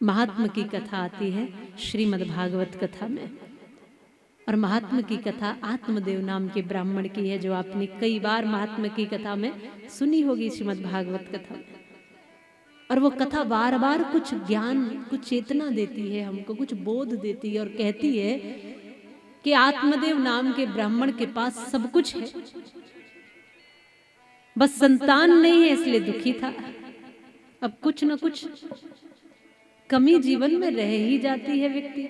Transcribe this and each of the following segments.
महात्मा की कथा आती है श्रीमद् भागवत कथा में। और महात्मा की कथा आत्मदेव नाम के ब्राह्मण की है, जो आपने कई बार महात्मा की कथा में सुनी होगी, श्रीमद् भागवत कथा में। और वो कथा बार बार कुछ ज्ञान, कुछ चेतना देती है, हमको कुछ बोध देती है और कहती है कि आत्मदेव नाम के ब्राह्मण के पास सब कुछ है, बस संतान नहीं है इसलिए दुखी था। अब कुछ न कुछ कमी जीवन में रह ही जाती है व्यक्ति।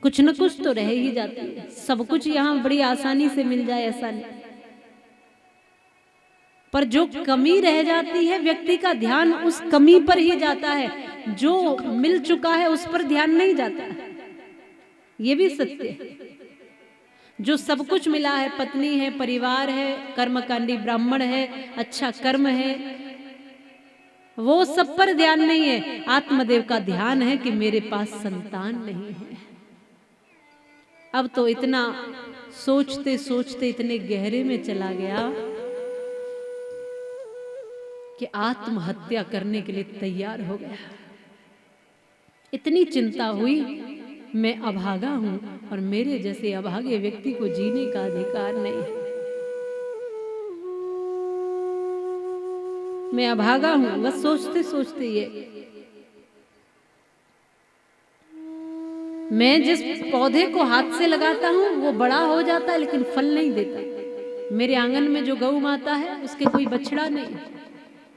कुछ न कुछ तो रह ही जाती है। सब कुछ यहां बड़ी आसानी से मिल जाए ऐसा नहीं, पर जो कमी रह जाती है व्यक्ति का ध्यान उस कमी पर ही जाता है, जो मिल चुका है उस पर ध्यान नहीं जाता। ये भी सत्य है। जो सब कुछ मिला है, पत्नी है, परिवार है, कर्मकांडी ब्राह्मण है, अच्छा कर्म है, वो सब पर ध्यान नहीं है। आत्मदेव का ध्यान है कि मेरे पास संतान नहीं है। अब तो इतना सोचते सोचते इतने गहरे में चला गया कि आत्महत्या करने के लिए तैयार हो गया। इतनी चिंता हुई, मैं अभागा हूं और मेरे जैसे अभागे व्यक्ति को जीने का अधिकार नहीं है। मैं अभागा हूं, बस सोचते सोचते ये। मैं जिस पौधे को हाथ से लगाता हूं वो बड़ा हो जाता है लेकिन फल नहीं देता। मेरे आंगन में जो गौ माता है उसके कोई बछड़ा नहीं,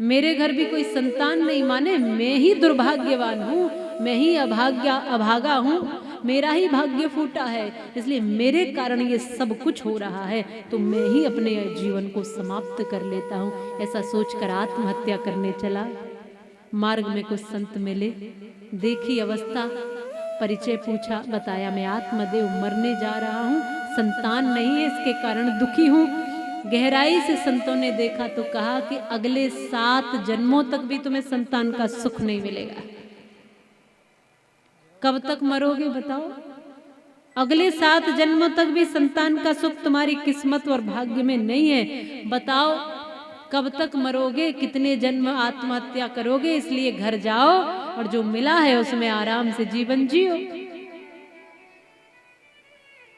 मेरे घर भी कोई संतान नहीं। माने मैं ही दुर्भाग्यवान हूं, मैं ही अभागा हूं, मेरा ही भाग्य फूटा है, इसलिए मेरे कारण ये सब कुछ हो रहा है, तो मैं ही अपने जीवन को समाप्त कर लेता हूं। ऐसा सोचकर आत्महत्या करने चला। मार्ग में कुछ संत मिले, देखी अवस्था, परिचय पूछा, बताया मैं आत्मदेव मरने जा रहा हूं, संतान नहीं है, इसके कारण दुखी हूं। गहराई से संतों ने देखा तो कहा कि अगले 7 जन्मों तक भी तुम्हें संतान का सुख नहीं मिलेगा। कब तक मरोगे बताओ? अगले 7 जन्मों तक भी संतान का सुख तुम्हारी किस्मत और भाग्य में नहीं है। बताओ कब तक मरोगे, कितने जन्म आत्महत्या करोगे? इसलिए घर जाओ और जो मिला है उसमें आराम से जीवन जियो।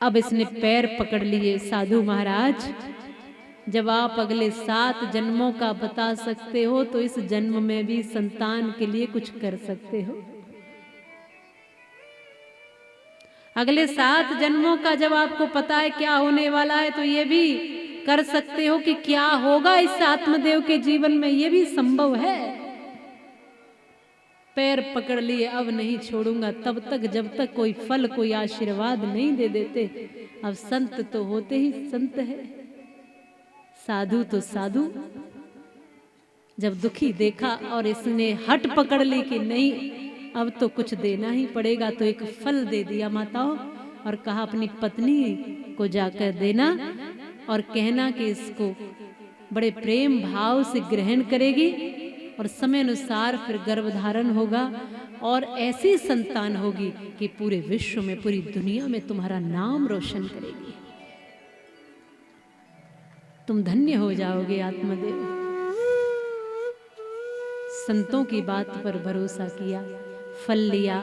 अब इसने पैर पकड़ लिए, साधु महाराज जब आप अगले 7 जन्मों का बता सकते हो तो इस जन्म में भी संतान के लिए कुछ कर सकते हो। अगले 7 जन्मों का जब आपको पता है क्या होने वाला है तो ये भी कर सकते हो कि क्या होगा इस आत्मदेव के जीवन में, ये भी संभव है। पैर पकड़ लिए, अब नहीं छोड़ूंगा तब तक जब तक कोई फल, कोई आशीर्वाद नहीं दे देते। अब संत तो होते ही संत है, साधु तो साधु। जब दुखी देखा और इसने हट पकड़ ली कि नहीं अब तो कुछ देना ही पड़ेगा, तो एक फल दे दिया माताओं और कहा अपनी पत्नी को जाकर देना और कहना कि इसको बड़े प्रेम भाव से ग्रहण करेगी और समय अनुसार फिर गर्भधारण होगा और ऐसी संतान होगी कि पूरे विश्व में, पूरी दुनिया में तुम्हारा नाम रोशन करेगी। तुम धन्य हो जाओगे आत्मदेव। संतों की बात पर भरोसा किया, फल लिया,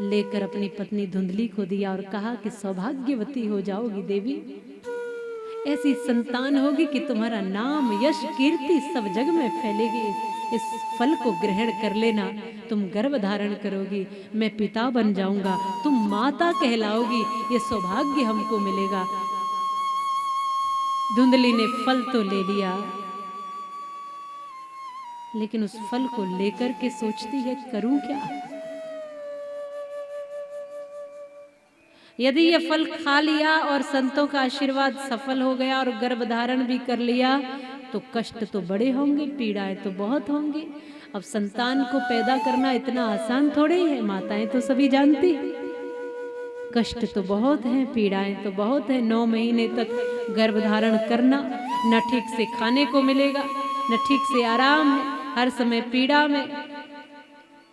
लेकर अपनी पत्नी धुंधली को दिया और कहा कि सौभाग्यवती हो जाओगी देवी, ऐसी संतान होगी कि तुम्हारा नाम, यश, कीर्ति सब जग में फैलेगी। इस फल को ग्रहण कर लेना, तुम गर्भ धारण करोगी, मैं पिता बन जाऊंगा, तुम माता कहलाओगी, ये सौभाग्य हमको मिलेगा। धुंधली ने फल तो ले लिया, लेकिन उस फल को लेकर के सोचती है करूं क्या? यदि ये फल खा लिया और संतों का आशीर्वाद सफल हो गया और गर्भधारण भी कर लिया तो कष्ट तो बड़े होंगे, पीड़ाएं तो बहुत होंगी। अब संतान को पैदा करना इतना आसान थोड़े ही है, माताएं तो सभी जानती हैं। कष्ट तो बहुत हैं, पीड़ाएं तो बहुत हैं। 9 महीने तक गर्भधारण करना, न ठीक से खाने को मिलेगा, न ठीक से आराम है, हर समय पीड़ा में,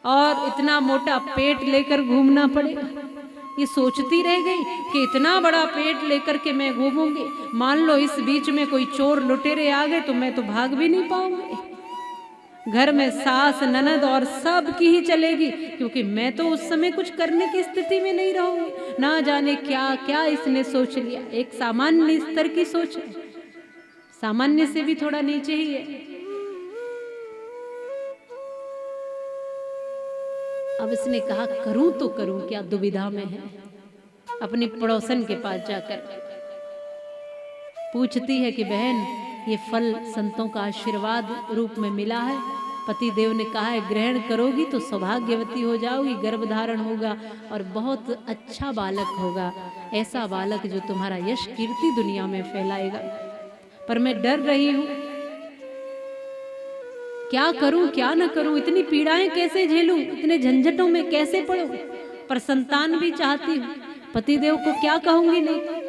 और इतना मोटा पेट लेकर घूमना पड़ेगा। ये सोचती रह गई कि इतना बड़ा पेट लेकर के मैं घूमूंगी, मान लो इस बीच में कोई चोर लुटेरे आ गए तो मैं तो भाग भी नहीं पाऊंगी। घर में सास ननद और सब की ही चलेगी, क्योंकि मैं तो उस समय कुछ करने की स्थिति में नहीं रहूंगी। ना जाने क्या क्या इसने सोच लिया। एक सामान्य स्तर की सोच है, सामान्य से भी थोड़ा नीचे ही है। अब इसने कहा करूं तो करूं क्या, दुविधा में है। अपनी पड़ोसन के पास जाकर पूछती है कि बहन, ये फल संतों का आशीर्वाद रूप में मिला है, पति देव ने कहा है ग्रहण करोगी तो सौभाग्यवती हो जाओगी, गर्भ धारण होगा और बहुत अच्छा बालक होगा, ऐसा बालक जो तुम्हारा यश कीर्ति दुनिया में फैलाएगा। पर मैं डर रही हूं, क्या करूं क्या न करूं, इतनी पीड़ाएं कैसे झेलूं, इतने झंझटों में कैसे पड़ूं, पर संतान भी चाहती हूं, पति देव को क्या कहूंगी नहीं।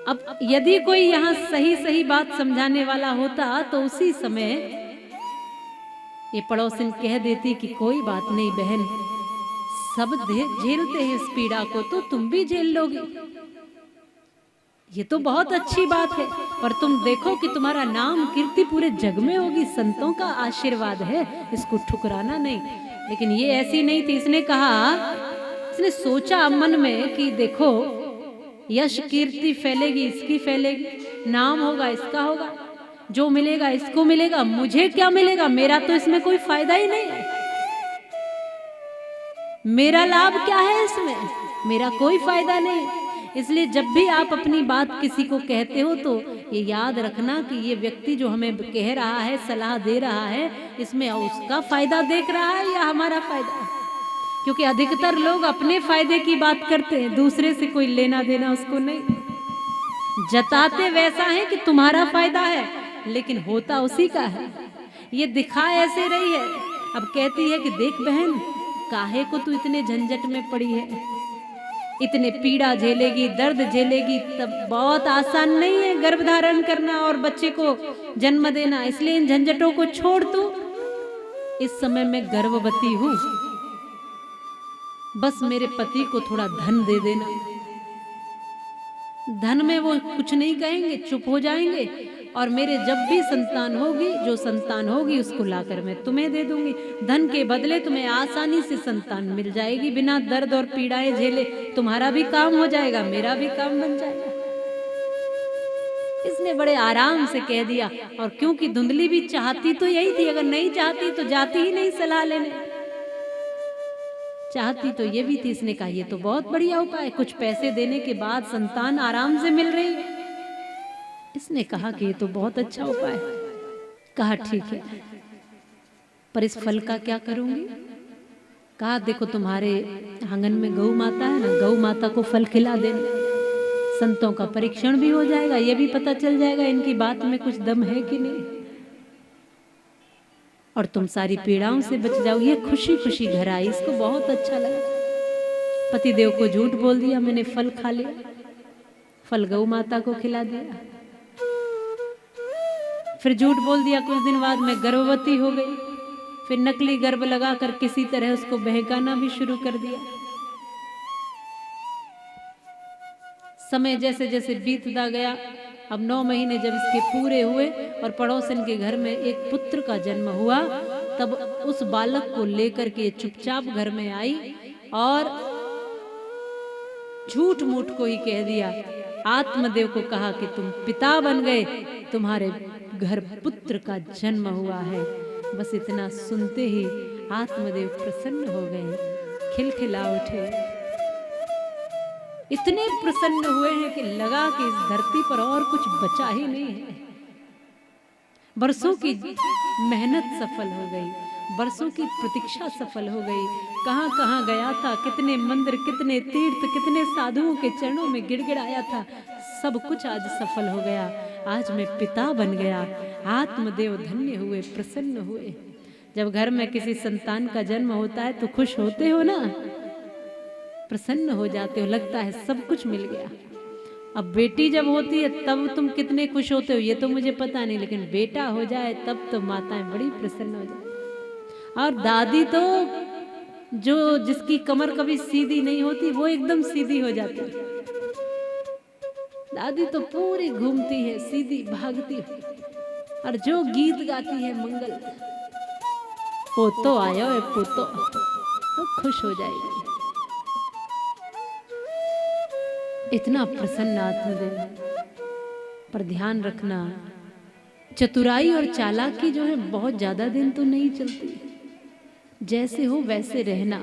अब यदि कोई यहाँ सही सही बात समझाने वाला होता तो उसी समय ये पड़ोसन कह देती कि कोई बात नहीं बहन, सब झेलते हैं इस पीड़ा को, तो तुम भी झेल लोगी, ये तो बहुत अच्छी बात है। पर तुम देखो कि तुम्हारा नाम कीर्ति पूरे जग में होगी, संतों का आशीर्वाद है, इसको ठुकराना नहीं। लेकिन ये ऐसी नहीं थी। इसने कहा, इसने सोचा मन में कि देखो यश कीर्ति फैलेगी, इसकी फैलेगी, नाम होगा इसका होगा, जो मिलेगा इसको मिलेगा, मुझे क्या मिलेगा, मेरा तो इसमें कोई फायदा ही नहीं है, मेरा लाभ क्या है इसमें, मेरा कोई फायदा नहीं। इसलिए जब भी आप अपनी बात किसी को कहते हो तो ये याद रखना कि ये व्यक्ति जो हमें कह रहा है, सलाह दे रहा है, इसमें उसका फायदा देख रहा है या हमारा फायदा। क्योंकि अधिकतर लोग अपने फायदे की बात करते हैं, दूसरे से कोई लेना देना उसको नहीं। जताते वैसा है कि तुम्हारा फायदा है, लेकिन होता उसी का है। ये दिखा ऐसे रही है। अब कहती है कि देख बहन, काहे को तू इतने झंझट में पड़ी है, इतने पीड़ा झेलेगी, दर्द झेलेगी, तब बहुत आसान नहीं है गर्भ धारण करना और बच्चे को जन्म देना। इसलिए इन झंझटों को छोड़ तू, इस समय मैं गर्भवती हूं, बस मेरे पति को थोड़ा धन दे देना। धन में वो कुछ नहीं कहेंगे, चुप हो जाएंगे, और मेरे जब भी संतान होगी, जो संतान होगी उसको लाकर मैं तुम्हें दे दूंगी। धन के बदले तुम्हें आसानी से संतान मिल जाएगी, बिना दर्द और पीड़ाएं झेले। तुम्हारा भी काम हो जाएगा, मेरा भी काम बन जाएगा। इसने बड़े आराम से कह दिया। और क्योंकि धुंधली भी चाहती तो यही थी, अगर नहीं चाहती तो जाती ही नहीं सलाह लेने, चाहती तो ये भी थी। इसने कहा ये तो बहुत बढ़िया उपाय, कुछ पैसे देने के बाद संतान आराम से मिल रही है। इसने कहा कि ये तो बहुत अच्छा उपाय है। कहा ठीक है, पर इस फल का क्या करूंगी। कहा देखो तुम्हारे आंगन में गौ माता है ना, गौ माता को फल खिला देना, संतों का परीक्षण भी हो जाएगा, ये भी पता चल जाएगा इनकी बात में कुछ दम है कि नहीं, और तुम सारी पीड़ाओं से बच जाओ। ये खुशी खुशी घर आई, इसको बहुत अच्छा लगा। पतिदेव को झूठ बोल दिया, मैंने फल खा लिया, फल गौ माता को खिला दिया। फिर झूठ बोल दिया, कुछ दिन बाद मैं गर्भवती हो गई। फिर नकली गर्भ लगाकर किसी तरह उसको बहकाना भी शुरू कर दिया। समय जैसे जैसे बीतता गया, अब 9 महीने जब इसके पूरे हुए और पड़ोसन के घर में एक पुत्र का जन्म हुआ, तब उस बालक को लेकर के चुपचाप घर में आई और झूठ मूठ को ही कह दिया। आत्मदेव को कहा कि तुम पिता बन गए, तुम्हारे घर पुत्र का जन्म हुआ है। बस इतना सुनते ही आत्मदेव प्रसन्न हो गए, खिलखिला उठे, इतने प्रसन्न हुए हैं कि लगा कि इस धरती पर और कुछ बचा ही नहीं है। बरसों की मेहनत सफल हो गई, बरसों की प्रतीक्षा सफल हो गई। कहां कहां गया था, कितने मंदिर, कितने तीर्थ, कितने साधुओं के चरणों में गिड़गिड़ाया था, सब कुछ आज सफल हो गया। आज मैं पिता बन गया। आत्मदेव धन्य हुए, प्रसन्न हुए। जब घर में किसी संतान का जन्म होता है तो खुश होते हो ना, प्रसन्न हो जाते हो, लगता है सब कुछ मिल गया। अब बेटी जब होती है तब तुम कितने खुश होते हो ये तो मुझे पता नहीं, लेकिन बेटा हो जाए तब तो माताएं बड़ी प्रसन्न हो जाए। और दादी तो जो जिसकी कमर कभी सीधी नहीं होती वो एकदम सीधी हो जाती है। दादी तो पूरी घूमती है, सीधी भागती, और जो गीत गाती है मंगल, पोतो आयो है पोतो, तो खुश हो जाएगी। इतना प्रसन्न आत्मदेव। पर ध्यान रखना, चतुराई और चालाकी जो है बहुत ज्यादा दिन तो नहीं चलती। जैसे हो वैसे रहना,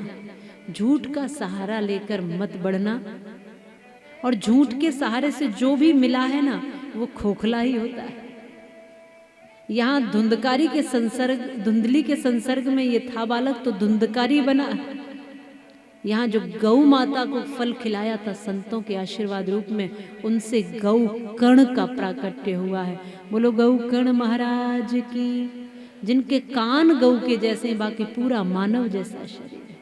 झूठ का सहारा लेकर मत बढ़ना, और झूठ के सहारे से जो भी मिला है ना वो खोखला ही होता है। यहाँ धुंधकारी के संसर्ग, धुंधली के संसर्ग में ये था बालक तो धुंधकारी बना। यहाँ जो गौ माता को फल खिलाया था संतों के आशीर्वाद रूप में, उनसे गौ कर्ण का प्राकट्य हुआ है। बोलो गौ कर्ण महाराज की। जिनके कान गौ के जैसे, बाकी पूरा मानव जैसा शरीर है।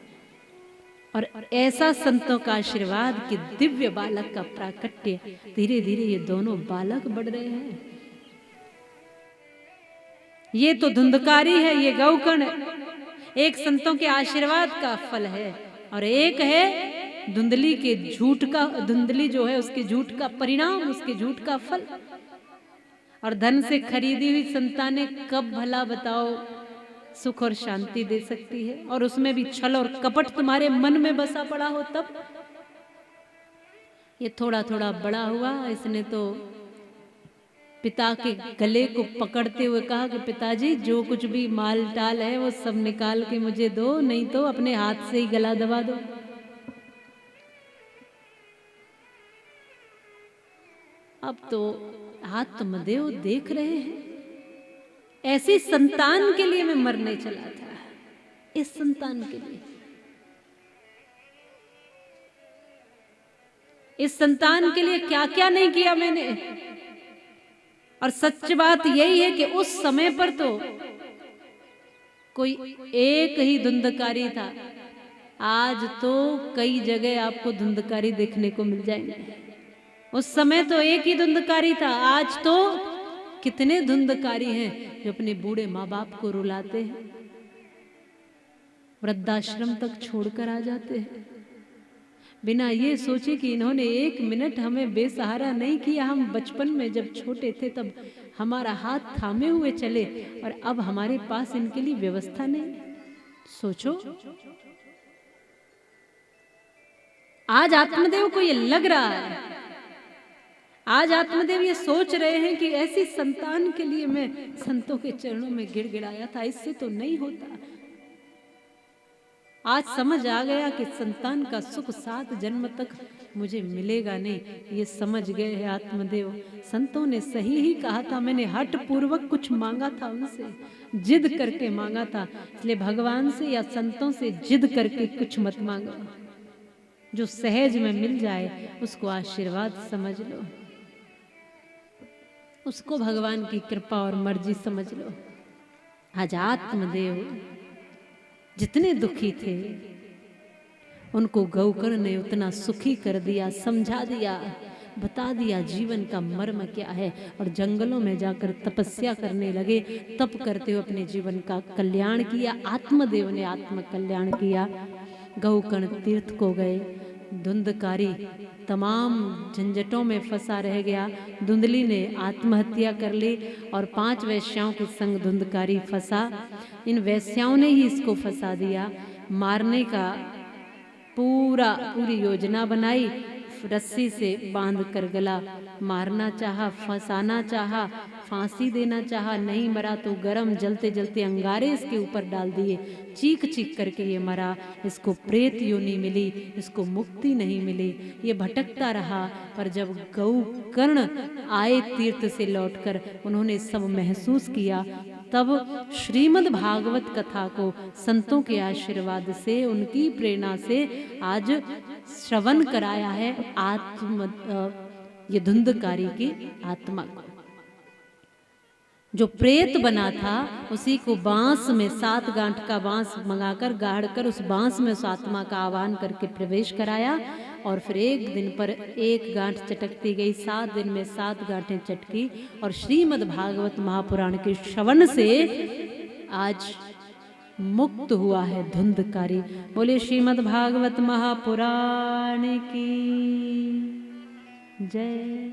और ऐसा संतों का आशीर्वाद कि दिव्य बालक का प्राकट्य, धीरे धीरे ये दोनों बालक बढ़ रहे हैं। ये तो धुंधकारी है, ये गौकर्ण एक संतों के आशीर्वाद का फल है, और एक है धुंधली के झूठ का, धुंधली जो है उसके झूठ का परिणाम, उसके झूठ का फल। और धन से खरीदी हुई संतानें कब भला बताओ सुख और शांति दे सकती है? और उसमें भी छल और कपट तुम्हारे मन में बसा पड़ा हो तब। ये थोड़ा थोड़ा बड़ा हुआ, इसने तो पिता के गले को पकड़ते हुए कहा कि पिताजी जो कुछ भी माल टाल है वो सब निकाल के मुझे दो, नहीं तो अपने हाथ से ही गला दबा दो। अब तो आत्मदेव देख रहे हैं, ऐसी संतान के लिए मैं मरने चला था, इस संतान के लिए, इस संतान के लिए क्या क्या नहीं किया मैंने। और सच बात यही है कि उस समय पर तो कोई एक ही धुंधकारी था, आज तो कई जगह आपको धुंधकारी देखने को मिल जाएंगे। उस समय तो एक ही धुंधकारी था, आज तो कितने धुंधकारी हैं जो अपने बूढ़े माँ बाप को रुलाते हैं, वृद्धाश्रम तक छोड़कर आ जाते हैं, बिना ये सोचे कि इन्होंने एक मिनट हमें बेसहारा नहीं किया। हम बचपन में जब छोटे थे तब हमारा हाथ थामे हुए चले, और अब हमारे पास इनके लिए व्यवस्था नहीं। सोचो, आज आत्मदेव को ये लग रहा है, आज आत्मदेव ये सोच रहे हैं कि ऐसी संतान के लिए मैं संतों के चरणों में गिड़गिड़ाया था, इससे तो नहीं होता। आज समझ आ गया कि संतान का सुख 7 जन्म तक मुझे मिलेगा नहीं, ये समझ गए हैं आत्मदेव। संतों ने सही ही कहा था, मैंने हठ पूर्वक कुछ मांगा था उनसे, जिद करके मांगा था। इसलिए भगवान से या संतों से जिद करके कुछ मत मांगो, जो सहज में मिल जाए उसको आशीर्वाद समझ लो, उसको भगवान की कृपा और मर्जी समझ लो। आज आत्मदेव जितने दुखी थे उनको गौकर्ण ने उतना सुखी कर दिया, समझा दिया, बता दिया जीवन का मर्म क्या है। और जंगलों में जाकर तपस्या करने लगे, तप करते हुए अपने जीवन का कल्याण किया। आत्मदेव ने आत्म कल्याण किया। गौकर्ण तीर्थ को गए, धुंधकारी तमाम झंझटों में फंसा रह गया। धुंधली ने आत्महत्या कर ली और 5 वैश्याओं के संग धुंधकारी फंसा। इन वैश्याओं ने ही इसको फंसा दिया। मारने का पूरी योजना बनाई, रस्सी से बांध कर गला मारना चाहा, फंसाना चाहा, फांसी देना चाहा, नहीं मरा तो गरम जलते जलते अंगारे इसके ऊपर डाल दिए। चीख चीख करके ये मरा। इसको प्रेत योनि मिली, इसको मुक्ति नहीं मिली। ये भटकता रहा, पर जब गौकर्ण आए तीर्थ से लौटकर, उन्होंने सब महसूस किया। तब श्रीमद् भागवत कथा को संतों के आशीर्वाद से, उनकी प्रेरणा से आज श्रवण कराया है ये धुंधकारी की आत्मा को। जो प्रेत बना था उसी को बांस में 7 गांठ का बांस मंगाकर गाड़कर उस बांस में उस आत्मा का आह्वान करके प्रवेश कराया। और फिर एक दिन पर एक गांठ चटकती गई, 7 दिन में 7 गांठें चटकी। और श्रीमद् भागवत महापुराण के श्रवण से आज मुक्त हुआ है धुंधकारी। बोले श्रीमद् भागवत महापुराण की जय।